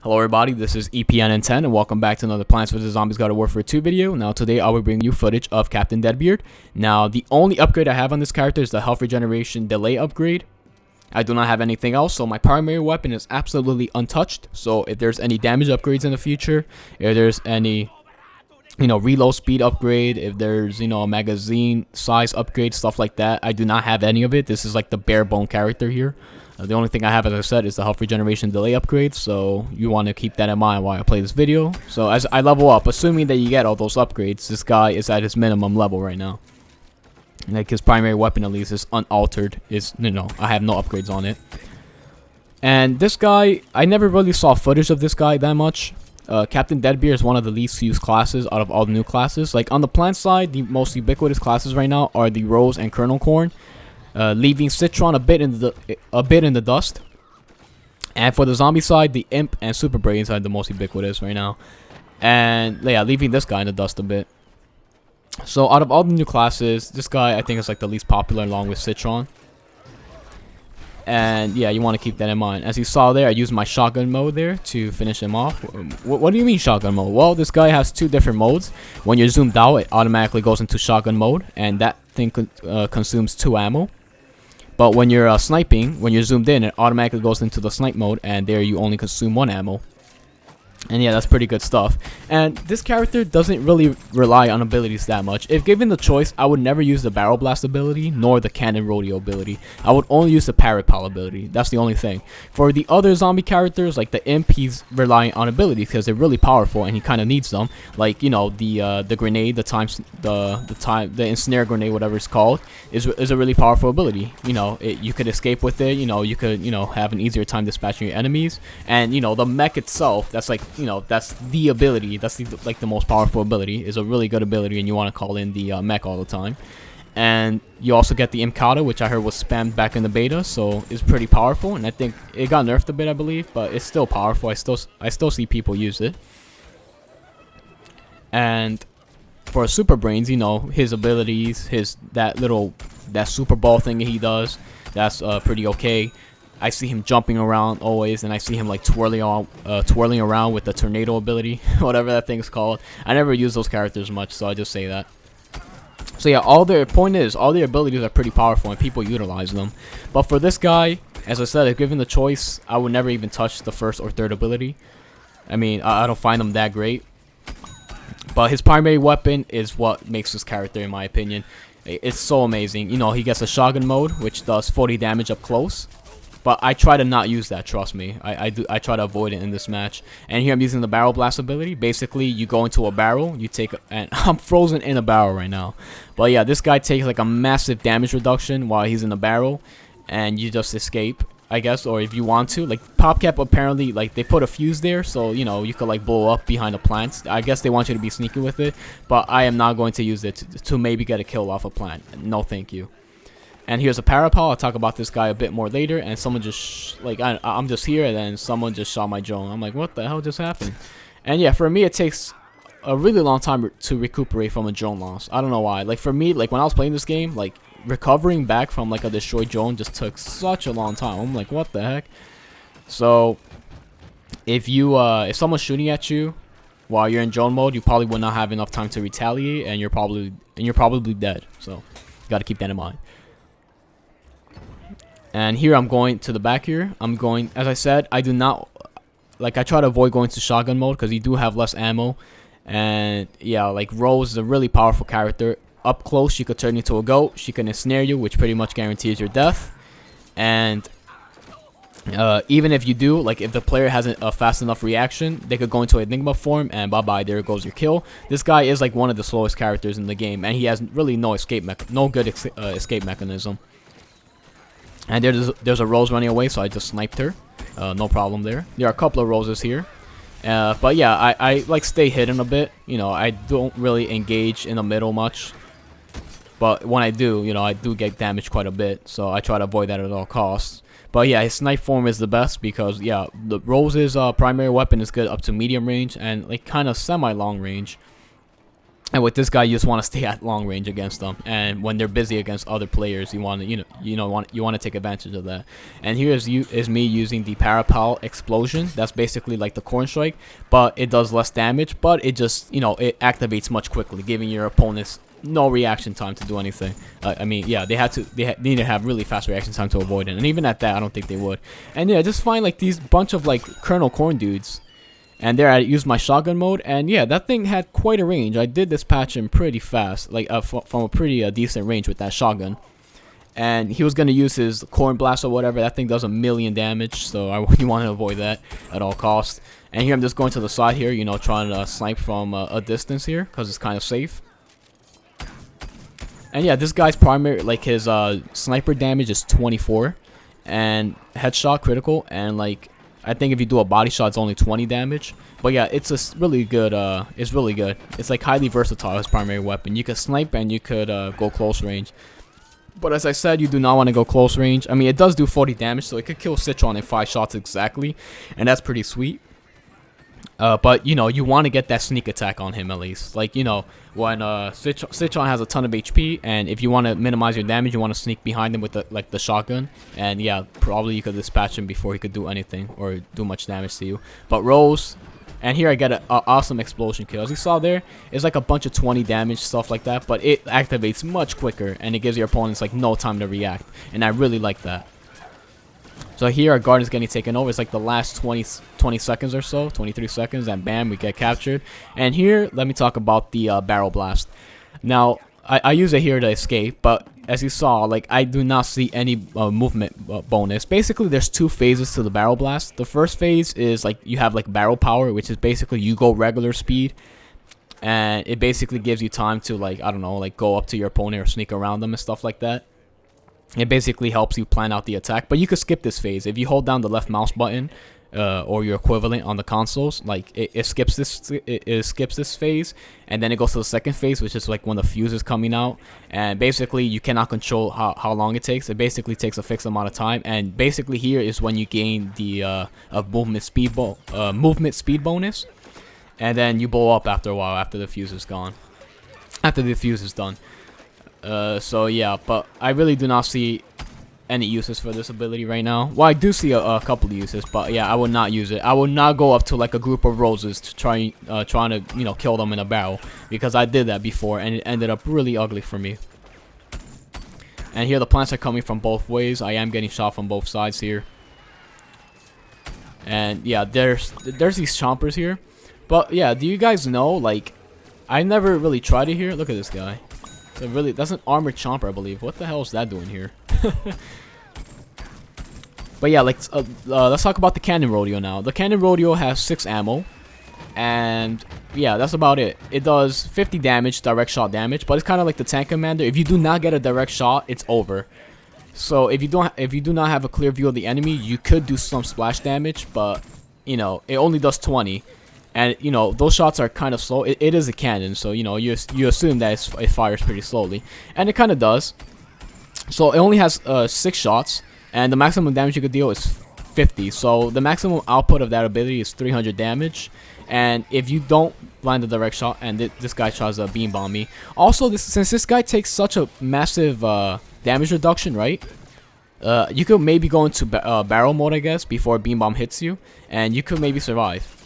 Hello everybody, this is EPN10 and welcome back to another Plants vs Zombies God of Warfare 2 video. Now today I will bring you footage of Captain Deadbeard. Now the only upgrade I have on this character is the health regeneration delay upgrade. I do not have anything else, so my primary weapon is absolutely untouched. So if there's any damage upgrades in the future, if there's any reload speed upgrade, if there's a magazine size upgrade, stuff like that, I do not have any of it. This is like the bare bone character here. The only thing I have, as I said, is the health regeneration delay upgrade, so you want to keep that in mind while I play this video. So as I level up, assuming that you get all those upgrades, this guy is at his minimum level right now. Like his primary weapon at least is unaltered, I have no upgrades on it. And this guy, I never really saw footage of this guy that much. Captain Deadbeard is one of the least used classes out of all the new classes. Like on the plant side, the most ubiquitous classes right now are the Rose and Kernel Corn. Leaving Citron a bit in the dust. And for the zombie side, the Imp and Super Brains are the most ubiquitous right now. And yeah, leaving this guy in the dust a bit. So out of all the new classes, this guy I think is like the least popular along with Citron. And yeah, you want to keep that in mind. As you saw there, I used my shotgun mode there to finish him off. What do you mean shotgun mode? Well, this guy has two different modes. When you're zoomed out, it automatically goes into shotgun mode, and that thing consumes 2 ammo. But when you're sniping, when you're zoomed in, it automatically goes into the snipe mode, and there you only consume 1 ammo. And yeah, that's pretty good stuff. And this character doesn't really rely on abilities that much. If given the choice, I would never use the Barrel Blast ability, nor the Cannon Rodeo ability. I would only use the Parrot Pal ability. That's the only thing. For the other zombie characters, like the Imp, he's relying on abilities because they're really powerful and he kind of needs them. Like, the grenade, the Ensnare grenade, whatever it's called, is a really powerful ability. You could escape with it. You could, have an easier time dispatching your enemies. And, the mech itself, that's like, that's the ability, that's the most powerful ability, is a really good ability, and you want to call in the mech all the time. And you also get the Imkata, which I heard was spammed back in the beta, so it's pretty powerful, and I think it got nerfed a bit, I believe, but it's still powerful. I still see people use it. And for Super Brains, his abilities, that super ball thing he does, that's pretty okay. I see him jumping around always, and I see him like twirling around with the tornado ability, whatever that thing's called. I never use those characters much, so I just say that. So yeah, all their abilities are pretty powerful, and people utilize them. But for this guy, as I said, if given the choice, I would never even touch the first or third ability. I mean, I don't find them that great. But his primary weapon is what makes this character, in my opinion. It's so amazing. He gets a shotgun mode, which does 40 damage up close. But I try to not use that, trust me. I try to avoid it in this match. And here I'm using the Barrel Blast ability. Basically, you go into a barrel, and I'm frozen in a barrel right now. But yeah, this guy takes like a massive damage reduction while he's in the barrel, and you just escape, I guess, or if you want to. Like PopCap apparently, like they put a fuse there, so you could like blow up behind the plants. I guess they want you to be sneaky with it, but I am not going to use it to maybe get a kill off a plant. No, thank you. And here's a Parapal. I'll talk about this guy a bit more later. And someone just, I'm just here, and then someone just shot my drone. I'm like, what the hell just happened? And yeah, for me, it takes a really long time to recuperate from a drone loss. I don't know why. Like, for me, like, when I was playing this game, like, recovering back from, like, a destroyed drone just took such a long time. I'm like, what the heck? So, if someone's shooting at you while you're in drone mode, you probably will not have enough time to retaliate, and you're probably dead. So, you got to keep that in mind. And here I'm going to the back here. As I said, I try to avoid going to shotgun mode because you do have less ammo. And yeah, like Rose is a really powerful character. Up close, she could turn into a goat. She can ensnare you, which pretty much guarantees your death. And even if you do, like if the player hasn't a fast enough reaction, they could go into Enigma form, and bye-bye, there goes your kill. This guy is like one of the slowest characters in the game, and he has really no good escape mechanism. And there's a Rose running away, so I just sniped her. No problem there. There are a couple of Roses here. But yeah, I like stay hidden a bit. I don't really engage in the middle much. But when I do, I do get damaged quite a bit. So I try to avoid that at all costs. But yeah, his snipe form is the best because, yeah, the Rose's primary weapon is good up to medium range and like kind of semi-long range. And with this guy, you just want to stay at long range against them. And when they're busy against other players, you want to you want to take advantage of that. And here is me using the Parapal Explosion. That's basically like the Corn Strike, but it does less damage. But it just it activates much quickly, giving your opponents no reaction time to do anything. I mean, yeah, they need to have really fast reaction time to avoid it. And even at that, I don't think they would. And yeah, just find like these bunch of like Colonel Corn dudes. And there I used my shotgun mode, and yeah, that thing had quite a range. I did this patch in pretty fast, like from a pretty decent range with that shotgun. And he was going to use his Corn Blast or whatever. That thing does 1,000,000 damage, so you want to avoid that at all costs. And here I'm just going to the side here, trying to snipe from a distance here, because it's kind of safe. And yeah, this guy's primary, like his sniper damage is 24. And headshot critical, and like I think if you do a body shot, it's only 20 damage. But yeah, it's a really good. It's really good. It's like highly versatile. His primary weapon. You could snipe and you could go close range. But as I said, you do not want to go close range. I mean, it does do 40 damage, so it could kill Citron in 5 shots exactly, and that's pretty sweet. But you want to get that sneak attack on him at least. Like when Citron has a ton of HP, and if you want to minimize your damage, you want to sneak behind him with the shotgun. And yeah, probably you could dispatch him before he could do anything or do much damage to you. But Rose, and here I get an awesome explosion kill. As you saw there, it's like a bunch of 20 damage stuff like that, but it activates much quicker, and it gives your opponents like no time to react. And I really like that. So here our guard is getting taken over. It's like the last 20 seconds or so, 23 seconds, and bam, we get captured. And here, let me talk about the barrel blast. Now, I use it here to escape, but as you saw, like I do not see any movement bonus. Basically, there's 2 phases to the barrel blast. The first phase is like you have like barrel power, which is basically you go regular speed, and it basically gives you time to like, I don't know, like go up to your opponent or sneak around them and stuff like that. It basically helps you plan out the attack, but you could skip this phase. If you hold down the left mouse button or your equivalent on the consoles, like it skips this phase, and then it goes to the second phase, which is like when the fuse is coming out. And basically you cannot control how long it takes. It basically takes a fixed amount of time, and basically here is when you gain the movement speed bonus, and then you blow up after a while, after the fuse is gone, after the fuse is done. So yeah, but I really do not see any uses for this ability right now. Well, I do see a couple of uses, but yeah, I would not use it. I would not go up to like a group of roses to trying to kill them in a barrel, because I did that before and it ended up really ugly for me. And here the plants are coming from both ways. I am getting shot from both sides here. And yeah, there's these chompers here. But yeah, do you guys know, like, I never really tried it here. Look at this guy. That's an armored chomper, I believe. What the hell is that doing here? But yeah, like let's talk about the cannon rodeo now. The cannon rodeo has 6 ammo, and yeah, that's about it. It does 50 damage, direct shot damage, but it's kind of like the tank commander. If you do not get a direct shot, it's over. So if you do not have a clear view of the enemy, you could do some splash damage, but it only does 20. And those shots are kind of slow. It is a cannon, so you assume that it fires pretty slowly, and it kind of does. So it only has 6 shots, and the maximum damage you could deal is 50. So the maximum output of that ability is 300 damage. And if you don't land the direct shot, and this guy tries to beam bomb me, also since this guy takes such a massive damage reduction, right? You could maybe go into barrel mode, I guess, before beam bomb hits you, and you could maybe survive.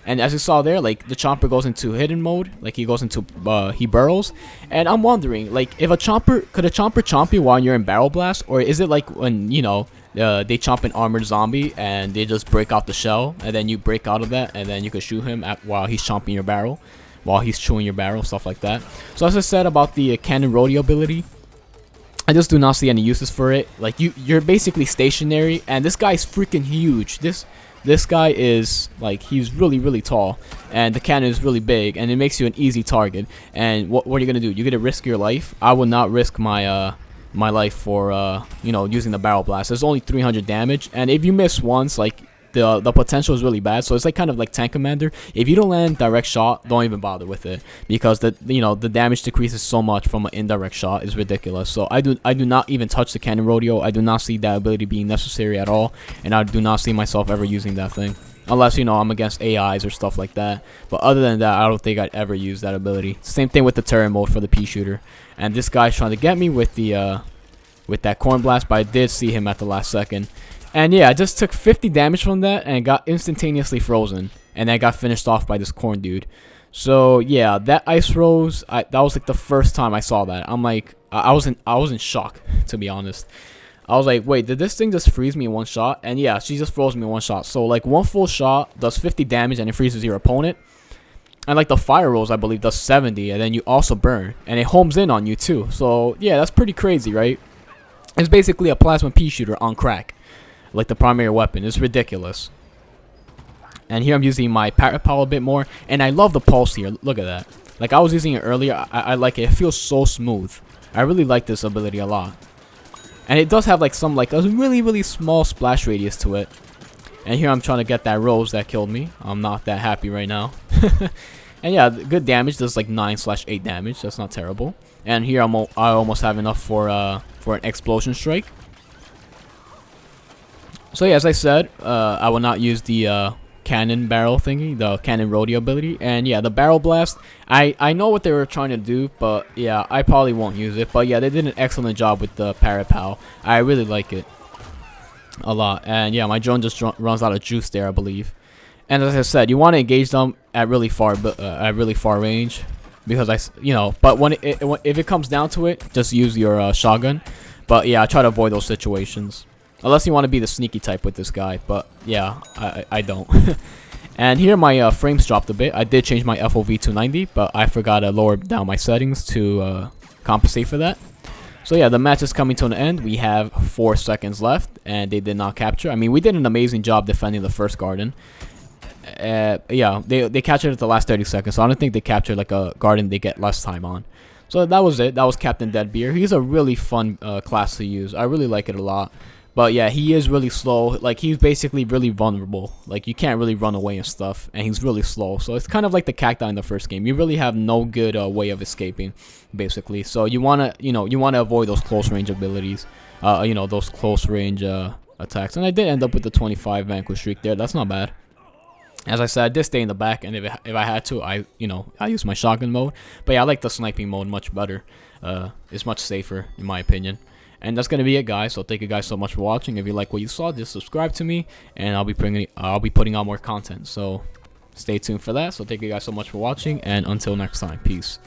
And as you saw there, like the chomper goes into hidden mode, like he goes into he burrows. And I'm wondering, like, if could a chomper chomp you while you're in barrel blast, or is it like when they chomp an armored zombie and they just break out the shell, and then you break out of that, and then you can shoot him while he's chomping your barrel, while he's chewing your barrel, stuff like that. So as I said about the cannon rodeo ability, I just do not see any uses for it. Like you're basically stationary, and this guy's freaking huge. This guy is, like, he's really tall, and the cannon is really big, and it makes you an easy target. And what are you gonna do? You're gonna risk your life? I would not risk my my life for using the barrel blast. There's only 300 damage, and if you miss once, like, the potential is really bad. So it's like kind of like tank commander. If you don't land direct shot, don't even bother with it, because the damage decreases so much from an indirect shot is ridiculous. So I do not even touch the cannon rodeo. I do not see that ability being necessary at all, and I do not see myself ever using that thing. unless, you know, I'm against AIs or stuff like that. But other than that, I don't think I'd ever use that ability. Same thing with the turret mode for the pea shooter. And this guy's trying to get me with the with that corn blast, but I did see him at the last second. And yeah, I just took 50 damage from that and got instantaneously frozen, and I got finished off by this corn dude. So yeah, that ice rose, that was like the first time I saw that. I'm like, I was in shock, to be honest. I was like, wait, did this thing just freeze me in one shot? And yeah, she just froze me in one shot. So like one full shot does 50 damage and it freezes your opponent. And like the fire rose, I believe, does 70, and then you also burn, and it homes in on you too. So yeah, that's pretty crazy, right? It's basically a plasma pea shooter on crack, like the primary weapon. It's ridiculous. And here I'm using my parrot power a bit more, and I love the pulse here. Look at that. Like I was using it earlier. I like it. It feels so smooth. I really like this ability a lot. And it does have like some like a really small splash radius to it. And here I'm trying to get that rose that killed me. I'm not that happy right now. And yeah, good damage. Does like 9/8 damage. That's not terrible. And here I almost have enough for an explosion strike. So yeah, as I said, I will not use the cannon barrel thingy, the cannon rodeo ability. And yeah, the barrel blast, I know what they were trying to do, but yeah, I probably won't use it. But yeah, they did an excellent job with the parrot pal. I really like it a lot. And yeah, my drone just runs out of juice there, I believe. And as I said, you want to engage them at really far range, because you know. But if it comes down to it, just use your shotgun. But yeah, I try to avoid those situations, unless you want to be the sneaky type with this guy. But yeah, I don't. And here my frames dropped a bit. I did change my FOV to 90, but I forgot to lower down my settings to compensate for that. So yeah, the match is coming to an end. We have 4 seconds left, and they did not capture. I mean, we did an amazing job defending the first garden. Yeah, they captured it the last 30 seconds, so I don't think they captured like a garden they get less time on. So that was it. That was Captain Deadbeard. He's a really fun class to use. I really like it a lot. But yeah, he is really slow. Like, he's basically really vulnerable. Like, you can't really run away and stuff, and he's really slow. So it's kind of like the cacti in the first game. You really have no good way of escaping, basically. So you wanna avoid those close range abilities. Those close range attacks. And I did end up with the 25 vanquish streak there. That's not bad. As I said, I did stay in the back, and if I had to, I use my shotgun mode. But yeah, I like the sniping mode much better. It's much safer, in my opinion. And that's gonna be it, guys. So thank you guys so much for watching. If you like what you saw, just subscribe to me, and I'll be putting out more content. So stay tuned for that. So thank you guys so much for watching, and until next time, peace.